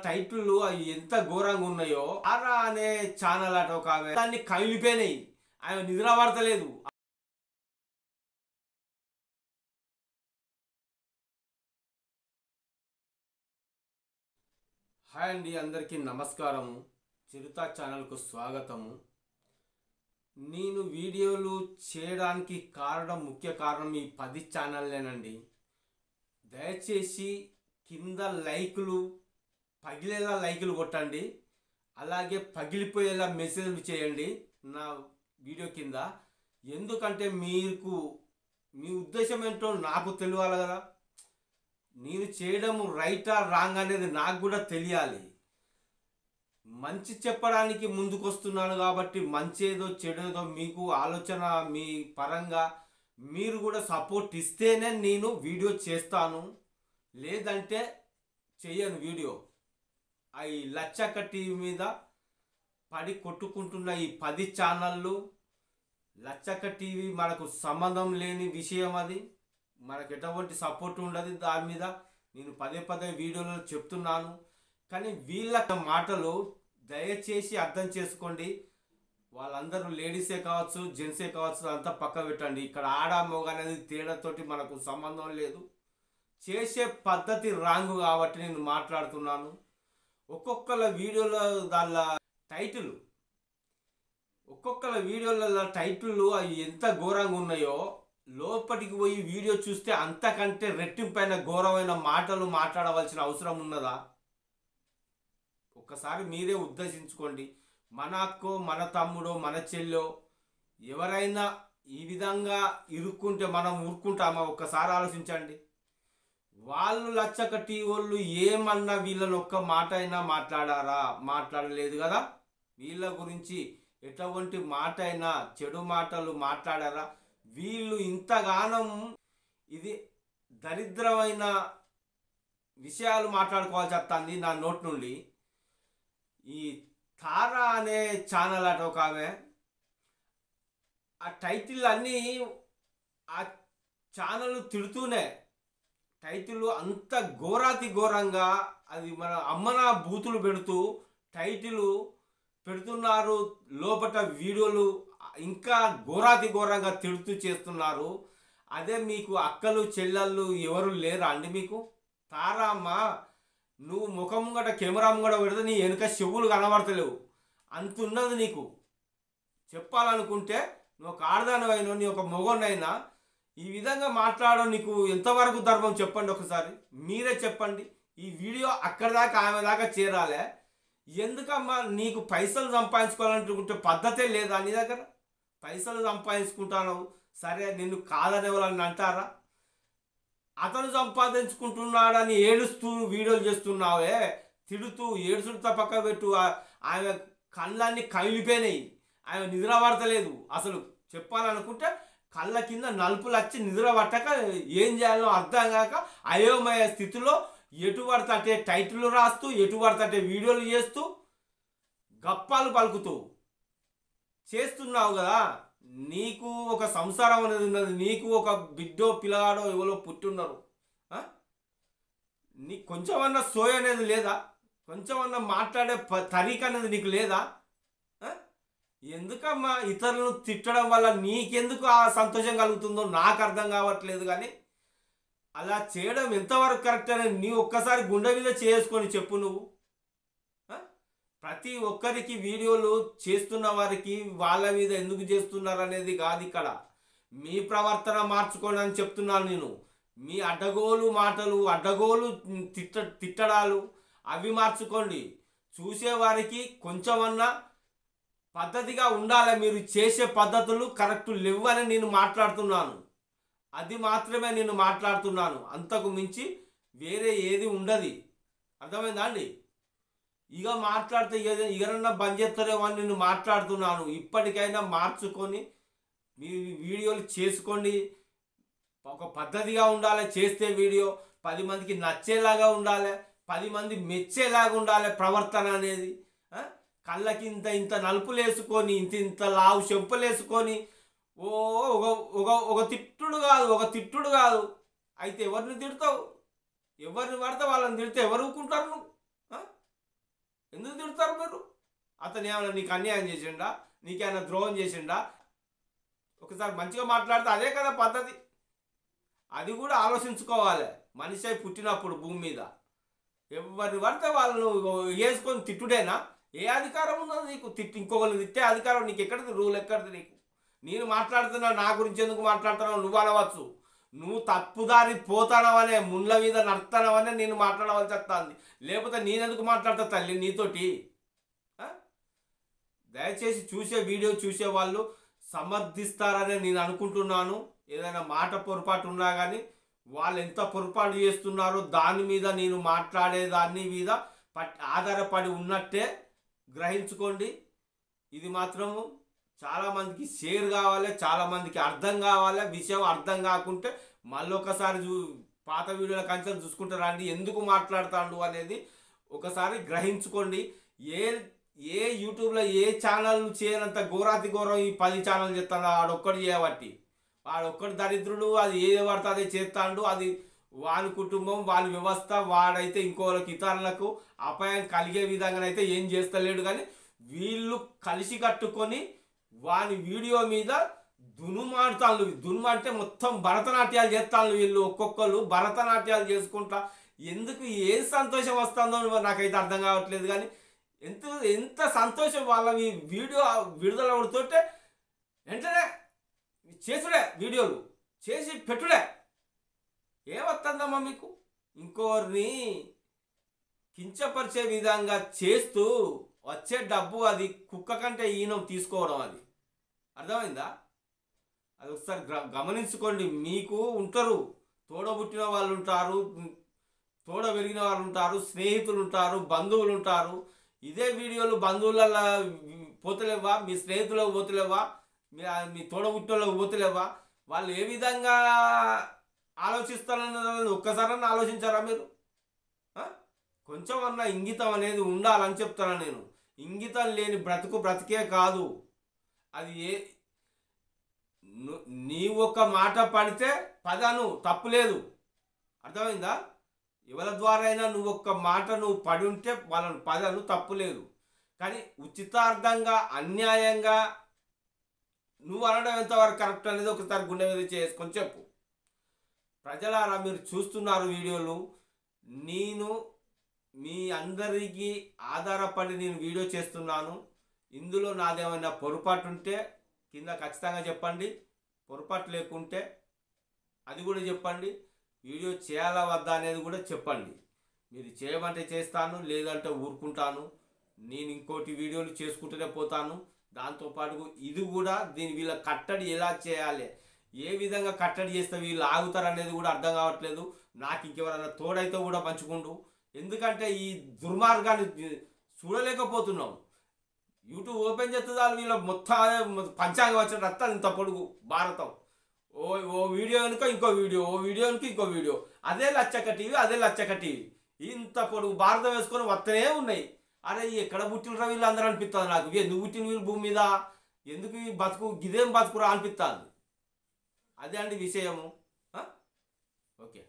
Title అవి ఎంత ఘోరంగా ఉన్నాయో. ఆరా అనే ఛానల్ అట ఒక ఆమె దాన్ని కమిలిపోయినాయి. ఆమె నిద్ర పడతలేదు. హాయ్ అండి, అందరికీ నమస్కారము. చిరుత ఛానల్కు స్వాగతము. నేను వీడియోలు చేయడానికి ముఖ్య కారణం ఈ 10 ఛానల్లేనండి. దయచేసి కింద లైకులు పగిలేలా లైకులు కొట్టండి, అలాగే పగిలిపోయేలా మెసేజ్లు చేయండి నా వీడియో కింద. ఎందుకంటే మీ ఉద్దేశం ఏంటో నాకు తెలియాలి కదా. నేను చేయడం రైటా రాంగ్ అనేది నాకు కూడా తెలియాలి. మంచి చెప్పడానికి ముందుకొస్తున్నాను కాబట్టి మంచేదో చెడేదో మీకు ఆలోచన మీ పరంగా మీరు కూడా సపోర్ట్ ఇస్తేనే నేను వీడియో చేస్తాను, లేదంటే చెయ్యను వీడియో. ఈ లచ్చక్క టీవీ మీద పడి కొట్టుకుంటున్న ఈ 10 ఛానళ్ళు, లచ్చక్క టీవీ మనకు సంబంధం లేని విషయం. అది మనకు ఎటువంటి సపోర్ట్ ఉండదు. దాని మీద నేను పదే వీడియోలో చెప్తున్నాను. కానీ వీళ్ళ మాటలు దయచేసి అర్థం చేసుకోండి. వాళ్ళందరూ లేడీసే కావచ్చు, జెంట్సే కావచ్చు, అంతా పక్క పెట్టండి. ఇక్కడ ఆడ మగ అనేది తేడాతోటి మనకు సంబంధం లేదు. చేసే పద్ధతి రాంగ్ కాబట్టి నేను మాట్లాడుతున్నాను. ఒక్కొక్కల వీడియోలో టైటిల్ అవి ఎంత ఘోరంగా ఉన్నాయో, లోపలికి పోయి వీడియో చూస్తే అంతకంటే రెట్టింపైన ఘోరమైన మాటలు మాట్లాడవలసిన అవసరం ఉన్నదా? ఒక్కసారి మీరే ఉద్దేశించుకోండి. మన అక్కో, మన తమ్ముడో, మన చెల్లో ఎవరైనా ఈ విధంగా ఇరుక్కుంటే మనం ఊరుకుంటామా? ఒక్కసారి ఆలోచించండి. వాళ్ళు లచ్చక్క టీవీ వాళ్ళు ఏమన్నా వీళ్ళని ఒక్క మాట అయినా మాట్లాడారా? మాట్లాడలేదు కదా. వీళ్ళ గురించి ఎటువంటి మాట అయినా చెడు మాటలు మాట్లాడారా? వీళ్ళు ఇంతగానం ఇది దరిద్రమైన విషయాలు మాట్లాడుకోవాల్సి వస్తుంది నా నోటి నుండి. ఈ తారా అనే ఛానల్ అట ఒక ఆమె, ఆ టైటిల్ అన్నీ ఆ ఛానల్ తిడుతూనే, టైటిల్ అంత ఘోరాతి ఘోరంగా అది మన అమ్మన బూతులు పెడుతూ టైటిల్ పెడుతున్నారు. లోపల వీడియోలు ఇంకా ఘోరాతి ఘోరంగా తిడుతూ చేస్తున్నారు. అదే మీకు అక్కలు చెల్లెళ్ళు ఎవరు లేరా అండి? మీకు తారా అమ్మ, నువ్వు ముఖం ముంగట కెమెరా ముంగట పెడితే నీ వెనుక చెవులు కనబడతలేవు. అంత ఉన్నది నీకు. చెప్పాలనుకుంటే నువ్వు ఒక ఆడదానివైనా, నీ ఒక మొగోనైనా ఈ విధంగా మాట్లాడడం నీకు ఎంతవరకు ధర్మం చెప్పండి ఒకసారి. మీరే చెప్పండి. ఈ వీడియో అక్కడి దాకా ఆమె దాకా చేరాలే. ఎందుకమ్మా? నీకు పైసలు సంపాదించుకోవాలనుకుంటే పద్ధతే లేదా నీ దగ్గర? పైసలు సంపాదించుకుంటాను సరే, నిన్ను కాదని ఎవరన్నా అంటారా? అతను సంపాదించుకుంటున్నాడని ఏడుస్తూ వీడియోలు చేస్తున్నావే, తిడుతూ ఏడుచుడుతో పక్క పెట్టు. ఆమె కళ్ళన్నీ కమిలిపోయినాయి. ఆమె నిద్ర పడతలేదు. అసలు చెప్పాలనుకుంటే కళ్ళ కింద నలుపులు వచ్చి నిద్ర పట్టక ఏం చేయాలో అర్థం కాక అయోమయ స్థితిలో ఎటు పడితే టైటిల్ రాస్తూ, ఎటు పడితే వీడియోలు చేస్తూ, గప్పాలు పలుకుతూ చేస్తున్నావు కదా. నీకు ఒక సంసారం అనేది ఉన్నది. నీకు ఒక బిడ్డో పిల్లగాడో ఎవరో పుట్టున్నారు. నీకు కొంచెమన్నా సోయ అనేది లేదా? కొంచెమన్నా మాట్లాడే తరీక అనేది నీకు లేదా? ఎందుకమ్మా ఇతరులను తిట్టడం వల్ల నీకెందుకు ఆ సంతోషం కలుగుతుందో నాకు అర్థం కావట్లేదు. కానీ అలా చేయడం ఎంతవరకు కరెక్ట్ అనేది నీ ఒక్కసారి గుండె మీద చేసుకొని చెప్పు. నువ్వు ప్రతి ఒక్కరికి వీడియోలు చేస్తున్న వారికి వాళ్ళ మీద ఎందుకు చేస్తున్నారు అనేది కాదు ఇక్కడ. మీ ప్రవర్తన మార్చుకోండి అని చెప్తున్నాను నేను. మీ అడ్డగోలు మాటలు, అడ్డగోలు తిట్టడాలు అవి మార్చుకోండి. చూసేవారికి కొంచెమన్నా పద్ధతిగా ఉండాలి. మీరు చేసే పద్ధతులు కరెక్ట్ లేవని నేను మాట్లాడుతున్నాను. అది మాత్రమే నేను మాట్లాడుతున్నాను. అంతకు మించి వేరే ఏది ఉండదు. అర్థమైందా అండి? ఇక మాట్లాడితే ఎవరన్నా బంద్ చేస్తారేమో అని నేను మాట్లాడుతున్నాను. ఇప్పటికైనా మార్చుకొని మీ వీడియోలు చేసుకోండి. ఒక పద్ధతిగా ఉండాలి. చేస్తే వీడియో 10 మందికి నచ్చేలాగా ఉండాలి, 10 మంది మెచ్చేలాగా ఉండాలి ప్రవర్తన అనేది. కళ్ళకి ఇంత నలుపులు వేసుకొని, ఇంత లావు చెంపలు వేసుకొని ఒక తిట్టుడు కాదు. అయితే ఎవరిని తిడతావు? ఎవరిని పడితే వాళ్ళని తిడితే ఎవరు ఊరుకుంటారు? నువ్వు తిడతారు మీరు? అతను ఏమైనా నీకు అన్యాయం చేసిండా, నీకేమైనా ద్రోహం చేసిండా? ఒకసారి మంచిగా మాట్లాడితే అదే కదా పద్ధతి. అది కూడా ఆలోచించుకోవాలి. మనిషి అయి పుట్టినప్పుడు భూమి మీద ఎవరిని పడితే వాళ్ళను వేసుకొని తిట్టుడేనా? ఏ అధికారం ఉన్నది నీకు? ఇంకొకరు తిట్టే అధికారం నీకు ఎక్కడిది? రూల్ ఎక్కడిది నీకు? నేను మాట్లాడుతున్నా, నా గురించి ఎందుకు మాట్లాడుతున్నావు నువ్వు అనవచ్చు. నువ్వు తప్పుదారి పోతానవనే, ముండ్ల మీద నడతానవనే నేను మాట్లాడవలసి వస్తుంది. లేకపోతే నేనెందుకు మాట్లాడతా తల్లి నీతోటి? దయచేసి వీడియో చూసే వాళ్ళు సమర్థిస్తారని నేను అనుకుంటున్నాను. ఏదైనా మాట పొరపాటు ఉన్నా కానీ వాళ్ళు ఎంత పొరపాటు చేస్తున్నారో దాని మీద నేను మాట్లాడేదాన్ని మీద ఆధారపడి ఉన్నట్టే గ్రహించుకోండి. ఇది మాత్రము చాలామందికి షేర్ కావాలి, చాలామందికి అర్థం కావాలి. విషయం అర్థం కాకుంటే మళ్ళొకసారి పాత వీడియోల కంచెలు చూసుకుంటారండి ఎందుకు మాట్లాడతాడు అనేది ఒకసారి గ్రహించుకోండి. ఏ యూట్యూబ్లో ఏ ఛానల్ చేయనంత ఘోరాతి ఘోరం ఈ 10 ఛానల్ చేస్తాడు. వాడొక్కడు చేయబట్టి, వాడొక్కడు దరిద్రుడు. అది ఏ పడితే అదే చేస్తాడు. అది వాని కుటుంబం, వాని వ్యవస్థ. వాడైతే ఇంకోళ్ళకి ఇతరులకు అపాయం కలిగే విధంగానైతే ఏం చేస్తలేడు. కానీ వీళ్ళు కలిసి కట్టుకొని వాని వీడియో మీద దునుమాడుతాళ్ళు. దునుమంటే మొత్తం భరతనాట్యాలు చేస్తాళ్ళు వీళ్ళు. ఒక్కొక్కరు భరతనాట్యాలు చేసుకుంటా. ఎందుకు ఏం సంతోషం వస్తుందో నాకైతే అర్థం కావట్లేదు. కానీ ఎంత సంతోషం వాళ్ళ వీడియో విడుదల అవుతుంటే వెంటనే చేసుడే, వీడియోలు చేసి పెట్టుడే. ఏమొస్తుందమ్మా మీకు? ఇంకోరిని కించపరిచే విధంగా చేస్తూ వచ్చే డబ్బు అది కుక్క కంటే ఈనం తీసుకోవడం. అది అర్థమైందా? అది ఒకసారి గమనించుకోండి. మీకు ఉంటారు, తోడబుట్టిన వాళ్ళు ఉంటారు, తోడ పెరిగిన వాళ్ళు ఉంటారు, స్నేహితులు ఉంటారు, బంధువులు ఉంటారు. ఇదే వీడియోలు బంధువులలో పోతలేవా? మీ స్నేహితులకు పోతలేవా? మీ తోడబుట్టినోళ్ళకి పోతలేవా? వాళ్ళు ఏ విధంగా ఆలోచిస్తారన్నది ఒక్కసారన్నా ఆలోచించారా మీరు? కొంచెం అన్నా ఇంగితం అనేది ఉండాలని చెప్తాను నేను. ఇంగితం లేని బ్రతికే కాదు అది. నీ ఒక మాట పడితే పదను తప్పులేదు. అర్థమైందా? ఎవరి ద్వారా అయినా నువ్వు ఒక్క మాట నువ్వు పడి ఉంటే వాళ్ళని పదను తప్పులేదు. కానీ ఉచితార్థంగా అన్యాయంగా నువ్వు అనడం ఎంతవరకు కరెక్ట్ అనేది ఒకసారి గుండె మీద చేసుకొని చెప్పు. ప్రజలారా, మీరు చూస్తున్నారు వీడియోలు. నేను మీ అందరికీ ఆధారపడి నేను వీడియో చేస్తున్నాను. ఇందులో నాదేమైనా పొరపాటు ఉంటే కింద ఖచ్చితంగా చెప్పండి. పొరపాటు లేకుంటే అది కూడా చెప్పండి. వీడియో చేయాలా వద్దా అనేది కూడా చెప్పండి. మీరు చేయమంటే చేస్తాను, లేదంటే ఊరుకుంటాను. నేను ఇంకోటి వీడియోలు చేసుకుంటూనే పోతాను. దాంతోపాటు ఇది కూడా వీళ్ళ కట్టడి ఎలా చేయాలి, ఏ విధంగా కట్టడి చేస్తే వీళ్ళు ఆగుతారు అనేది కూడా అర్థం కావట్లేదు. నాకు ఇంకెవరైనా తోడైతే కూడా పంచుకుంటూ, ఎందుకంటే ఈ దుర్మార్గాన్ని చూడలేకపోతున్నాం. యూట్యూబ్ ఓపెన్ చేస్తుంది వీళ్ళ మొత్తం పంచాంగం వచ్చినట్టు వస్తుంది. ఇంత పొడుగు భారతం. ఓ వీడియో వెనుక ఇంకో వీడియో, ఓ వీడియో వెనుక ఇంకో వీడియో. అదే లచ్చక టీవీ, అదే లచ్చక టీవీ. ఇంత పొడుగు భారతం వేసుకొని వస్తూనే ఉన్నాయి. అరే ఎక్కడ పుట్టినరా వీళ్ళు అందరూ అనిపిస్తుంది నాకు. ఎందుకు పుట్టిన వీళ్ళు భూమి మీద? ఎందుకు ఈ బతుకు గిదేం బతుకురా అనిపిస్తుంది. అదే అండి విషయము. ఓకే.